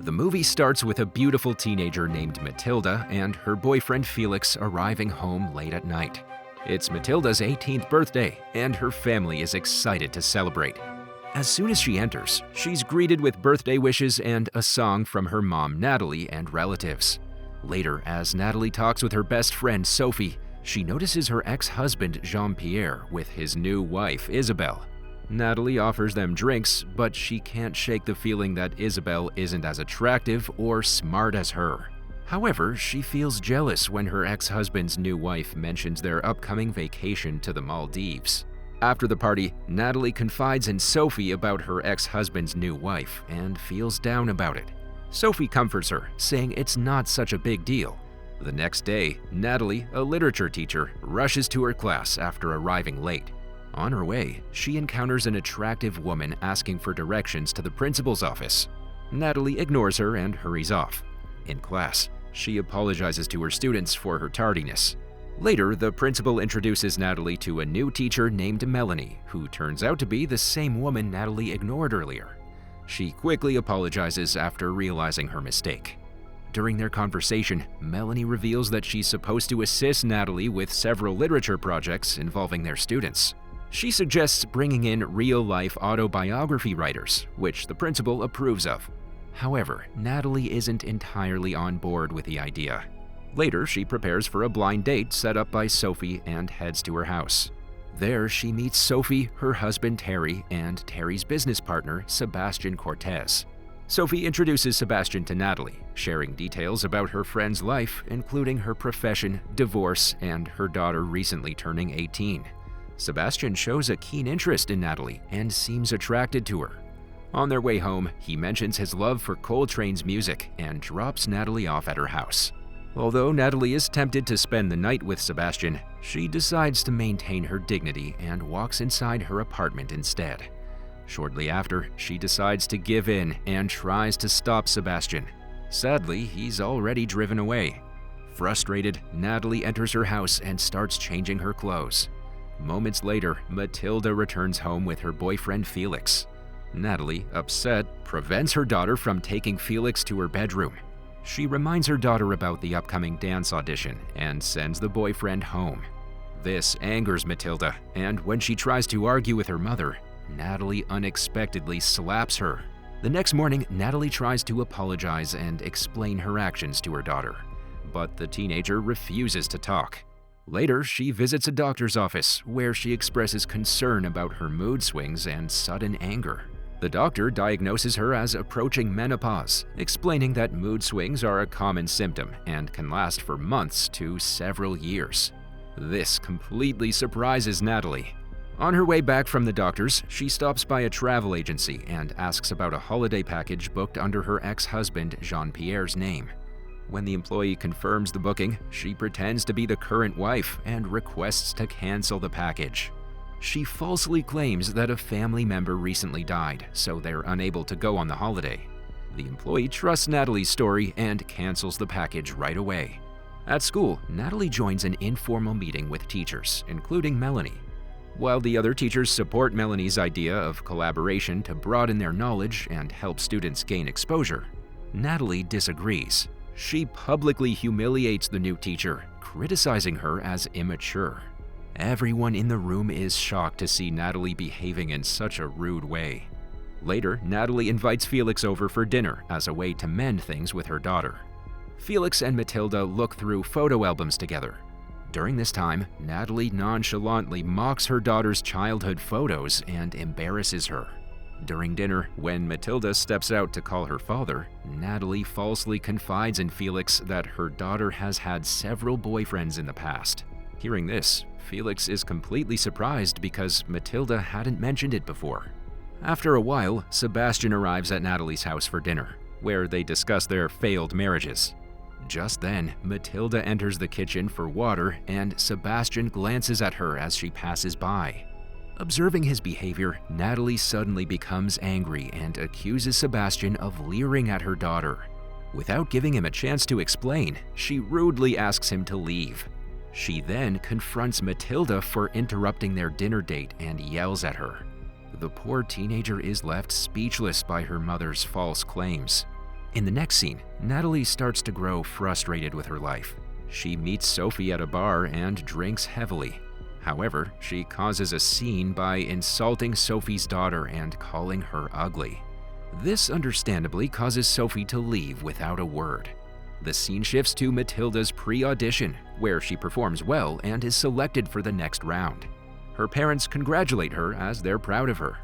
The movie starts with a beautiful teenager named Matilda and her boyfriend Felix arriving home late at night. It's Matilda's 18th birthday, and her family is excited to celebrate. As soon as she enters, she's greeted with birthday wishes and a song from her mom Natalie and relatives. Later, as Natalie talks with her best friend Sophie, she notices her ex-husband Jean-Pierre with his new wife Isabelle. Natalie offers them drinks, but she can't shake the feeling that Isabelle isn't as attractive or smart as her. However, she feels jealous when her ex-husband's new wife mentions their upcoming vacation to the Maldives. After the party, Natalie confides in Sophie about her ex-husband's new wife and feels down about it. Sophie comforts her, saying it's not such a big deal. The next day, Natalie, a literature teacher, rushes to her class after arriving late. On her way, she encounters an attractive woman asking for directions to the principal's office. Natalie ignores her and hurries off. In class, she apologizes to her students for her tardiness. Later, the principal introduces Natalie to a new teacher named Melanie, who turns out to be the same woman Natalie ignored earlier. She quickly apologizes after realizing her mistake. During their conversation, Melanie reveals that she's supposed to assist Natalie with several literature projects involving their students. She suggests bringing in real-life autobiography writers, which the principal approves of. However, Natalie isn't entirely on board with the idea. Later, she prepares for a blind date set up by Sophie and heads to her house. There, she meets Sophie, her husband Terry, and Terry's business partner, Sebastian Cortez. Sophie introduces Sebastian to Natalie, sharing details about her friend's life, including her profession, divorce, and her daughter recently turning 18. Sebastian shows a keen interest in Natalie and seems attracted to her. On their way home, he mentions his love for Coltrane's music and drops Natalie off at her house. Although Natalie is tempted to spend the night with Sebastian, she decides to maintain her dignity and walks inside her apartment instead. Shortly after, she decides to give in and tries to stop Sebastian. Sadly, he's already driven away. Frustrated, Natalie enters her house and starts changing her clothes. Moments later, Matilda returns home with her boyfriend Felix. Natalie, upset, prevents her daughter from taking Felix to her bedroom. She reminds her daughter about the upcoming dance audition and sends the boyfriend home. This angers Matilda, and when she tries to argue with her mother, Natalie unexpectedly slaps her. The next morning, Natalie tries to apologize and explain her actions to her daughter, but the teenager refuses to talk. Later, she visits a doctor's office where she expresses concern about her mood swings and sudden anger. The doctor diagnoses her as approaching menopause, explaining that mood swings are a common symptom and can last for months to several years. This completely surprises Natalie. On her way back from the doctor's, she stops by a travel agency and asks about a holiday package booked under her ex-husband Jean-Pierre's name. When the employee confirms the booking, she pretends to be the current wife and requests to cancel the package. She falsely claims that a family member recently died, so they're unable to go on the holiday. The employee trusts Natalie's story and cancels the package right away. At school, Natalie joins an informal meeting with teachers, including Melanie. While the other teachers support Melanie's idea of collaboration to broaden their knowledge and help students gain exposure, Natalie disagrees. She publicly humiliates the new teacher, criticizing her as immature. Everyone in the room is shocked to see Natalie behaving in such a rude way. Later, Natalie invites Felix over for dinner as a way to mend things with her daughter. Felix and Matilda look through photo albums together. During this time, Natalie nonchalantly mocks her daughter's childhood photos and embarrasses her. During dinner, when Matilda steps out to call her father, Natalie falsely confides in Felix that her daughter has had several boyfriends in the past. Hearing this, Felix is completely surprised because Matilda hadn't mentioned it before. After a while, Sebastian arrives at Natalie's house for dinner, where they discuss their failed marriages. Just then, Matilda enters the kitchen for water and Sebastian glances at her as she passes by. Observing his behavior, Natalie suddenly becomes angry and accuses Sebastian of leering at her daughter. Without giving him a chance to explain, she rudely asks him to leave. She then confronts Matilda for interrupting their dinner date and yells at her. The poor teenager is left speechless by her mother's false claims. In the next scene, Natalie starts to grow frustrated with her life. She meets Sophie at a bar and drinks heavily. However, she causes a scene by insulting Sophie's daughter and calling her ugly. This understandably causes Sophie to leave without a word. The scene shifts to Matilda's pre-audition, where she performs well and is selected for the next round. Her parents congratulate her as they're proud of her.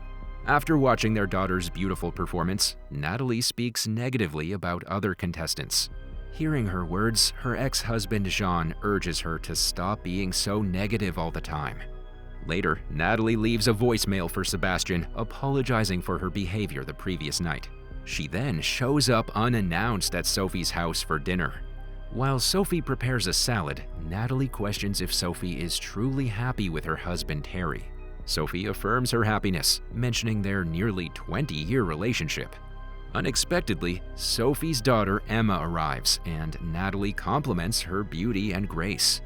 After watching their daughter's beautiful performance, Natalie speaks negatively about other contestants. Hearing her words, her ex-husband Jean urges her to stop being so negative all the time. Later, Natalie leaves a voicemail for Sebastian, apologizing for her behavior the previous night. She then shows up unannounced at Sophie's house for dinner. While Sophie prepares a salad, Natalie questions if Sophie is truly happy with her husband Terry. Sophie affirms her happiness, mentioning their nearly 20-year relationship. Unexpectedly, Sophie's daughter Emma arrives, and Natalie compliments her beauty and grace.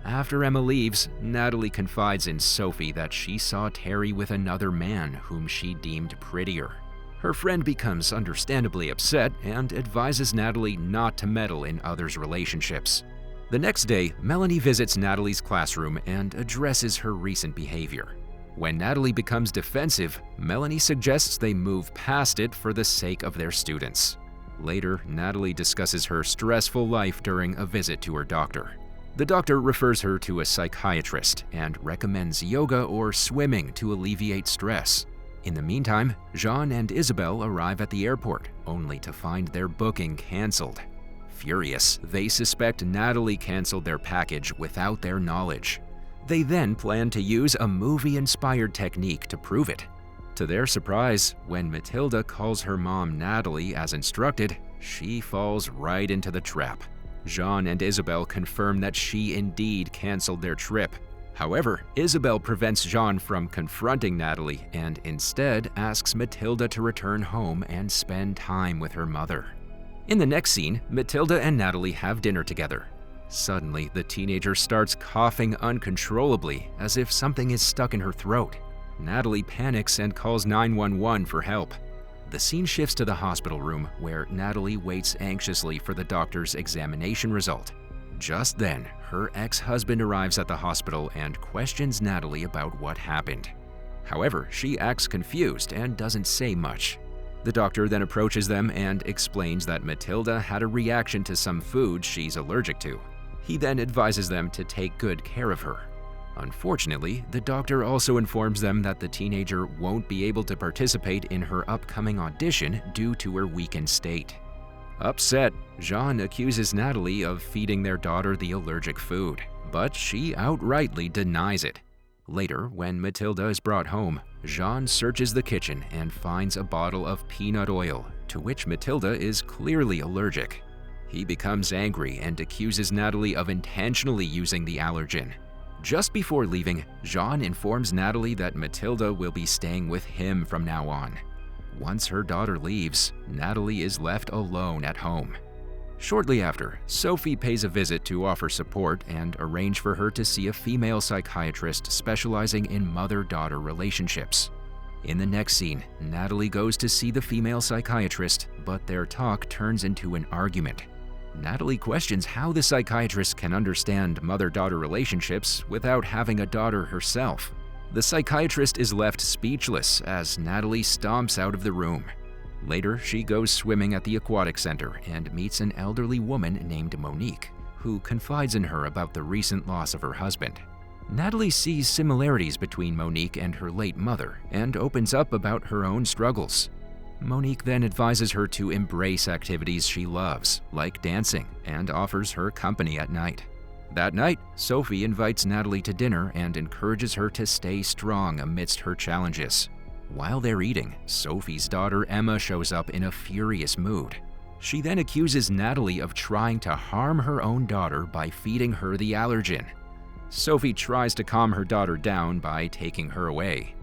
After Emma leaves, Natalie confides in Sophie that she saw Terry with another man whom she deemed prettier. Her friend becomes understandably upset and advises Natalie not to meddle in others' relationships. The next day, Melanie visits Natalie's classroom and addresses her recent behavior. When Natalie becomes defensive, Melanie suggests they move past it for the sake of their students. Later, Natalie discusses her stressful life during a visit to her doctor. The doctor refers her to a psychiatrist and recommends yoga or swimming to alleviate stress. In the meantime, Jean and Isabel arrive at the airport, only to find their booking canceled. Furious, they suspect Natalie canceled their package without their knowledge. They then plan to use a movie-inspired technique to prove it. To their surprise, when Matilda calls her mom Natalie as instructed, she falls right into the trap. Jean and Isabel confirm that she indeed canceled their trip. However, Isabel prevents Jean from confronting Natalie and instead asks Matilda to return home and spend time with her mother. In the next scene, Matilda and Natalie have dinner together. Suddenly, the teenager starts coughing uncontrollably, as if something is stuck in her throat. Natalie panics and calls 911 for help. The scene shifts to the hospital room, where Natalie waits anxiously for the doctor's examination result. Just then, her ex-husband arrives at the hospital and questions Natalie about what happened. However, she acts confused and doesn't say much. The doctor then approaches them and explains that Matilda had a reaction to some food she's allergic to. He then advises them to take good care of her. Unfortunately, the doctor also informs them that the teenager won't be able to participate in her upcoming audition due to her weakened state. Upset, Jean accuses Natalie of feeding their daughter the allergic food, but she outrightly denies it. Later, when Matilda is brought home, Jean searches the kitchen and finds a bottle of peanut oil, to which Matilda is clearly allergic. He becomes angry and accuses Natalie of intentionally using the allergen. Just before leaving, Jean informs Natalie that Matilda will be staying with him from now on. Once her daughter leaves, Natalie is left alone at home. Shortly after, Sophie pays a visit to offer support and arrange for her to see a female psychiatrist specializing in mother-daughter relationships. In the next scene, Natalie goes to see the female psychiatrist, but their talk turns into an argument. Natalie questions how the psychiatrist can understand mother-daughter relationships without having a daughter herself. The psychiatrist is left speechless as Natalie stomps out of the room. Later, she goes swimming at the aquatic center and meets an elderly woman named Monique, who confides in her about the recent loss of her husband. Natalie sees similarities between Monique and her late mother and opens up about her own struggles. Monique then advises her to embrace activities she loves, like dancing, and offers her company at night. That night, Sophie invites Natalie to dinner and encourages her to stay strong amidst her challenges. While they're eating, Sophie's daughter Emma shows up in a furious mood. She then accuses Natalie of trying to harm her own daughter by feeding her the allergen. Sophie tries to calm her daughter down by taking her away.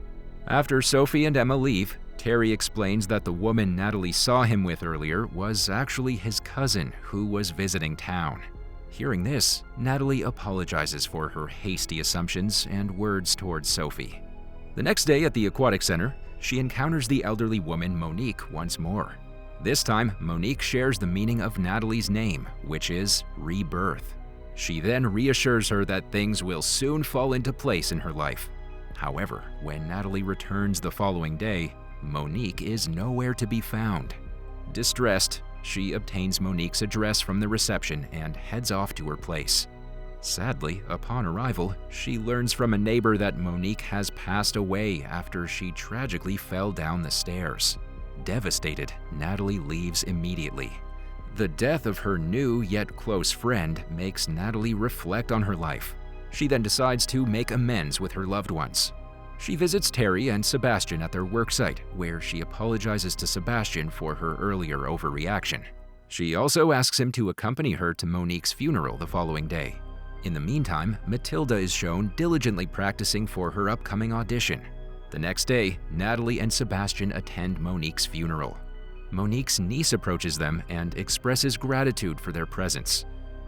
After Sophie and Emma leave, Terry explains that the woman Natalie saw him with earlier was actually his cousin who was visiting town. Hearing this, Natalie apologizes for her hasty assumptions and words towards Sophie. The next day at the aquatic center, she encounters the elderly woman Monique once more. This time, Monique shares the meaning of Natalie's name, which is rebirth. She then reassures her that things will soon fall into place in her life. However, when Natalie returns the following day, Monique is nowhere to be found. Distressed, she obtains Monique's address from the reception and heads off to her place. Sadly, upon arrival, she learns from a neighbor that Monique has passed away after she tragically fell down the stairs. Devastated, Natalie leaves immediately. The death of her new yet close friend makes Natalie reflect on her life. She then decides to make amends with her loved ones. She visits Terry and Sebastian at their worksite, where she apologizes to Sebastian for her earlier overreaction. She also asks him to accompany her to Monique's funeral the following day. In the meantime, Matilda is shown diligently practicing for her upcoming audition. The next day, Natalie and Sebastian attend Monique's funeral. Monique's niece approaches them and expresses gratitude for their presence.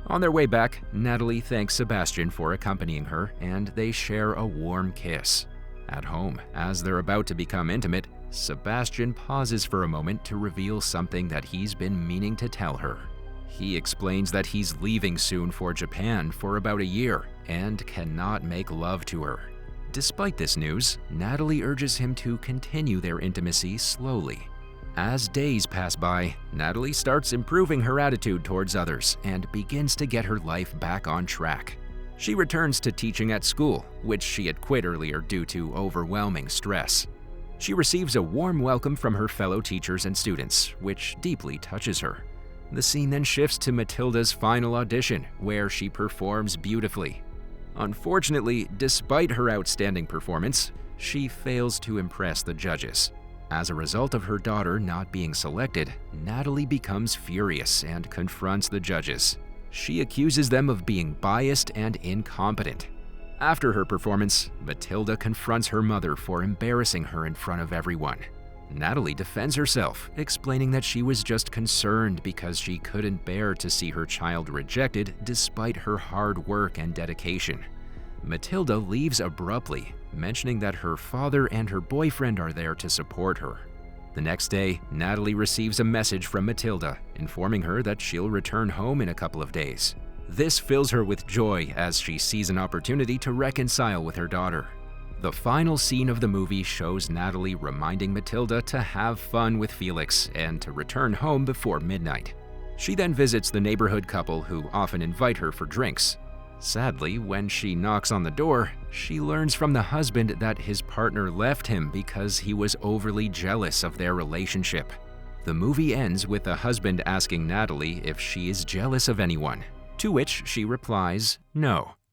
On their way back, Natalie thanks Sebastian for accompanying her, and they share a warm kiss. At home, as they're about to become intimate, Sebastian pauses for a moment to reveal something that he's been meaning to tell her. He explains that he's leaving soon for Japan for about a year and cannot make love to her. Despite this news, Natalie urges him to continue their intimacy slowly. As days pass by, Natalie starts improving her attitude towards others and begins to get her life back on track. She returns to teaching at school, which she had quit earlier due to overwhelming stress. She receives a warm welcome from her fellow teachers and students, which deeply touches her. The scene then shifts to Matilda's final audition, where she performs beautifully. Unfortunately, despite her outstanding performance, she fails to impress the judges. As a result of her daughter not being selected, Natalie becomes furious and confronts the judges. She accuses them of being biased and incompetent. After her performance, Matilda confronts her mother for embarrassing her in front of everyone. Natalie defends herself, explaining that she was just concerned because she couldn't bear to see her child rejected despite her hard work and dedication. Matilda leaves abruptly, mentioning that her father and her boyfriend are there to support her. The next day, Natalie receives a message from Matilda, informing her that she'll return home in a couple of days. This fills her with joy as she sees an opportunity to reconcile with her daughter. The final scene of the movie shows Natalie reminding Matilda to have fun with Felix and to return home before midnight. She then visits the neighborhood couple who often invite her for drinks. Sadly, when she knocks on the door, she learns from the husband that his partner left him because he was overly jealous of their relationship. The movie ends with the husband asking Natalie if she is jealous of anyone, to which she replies, no.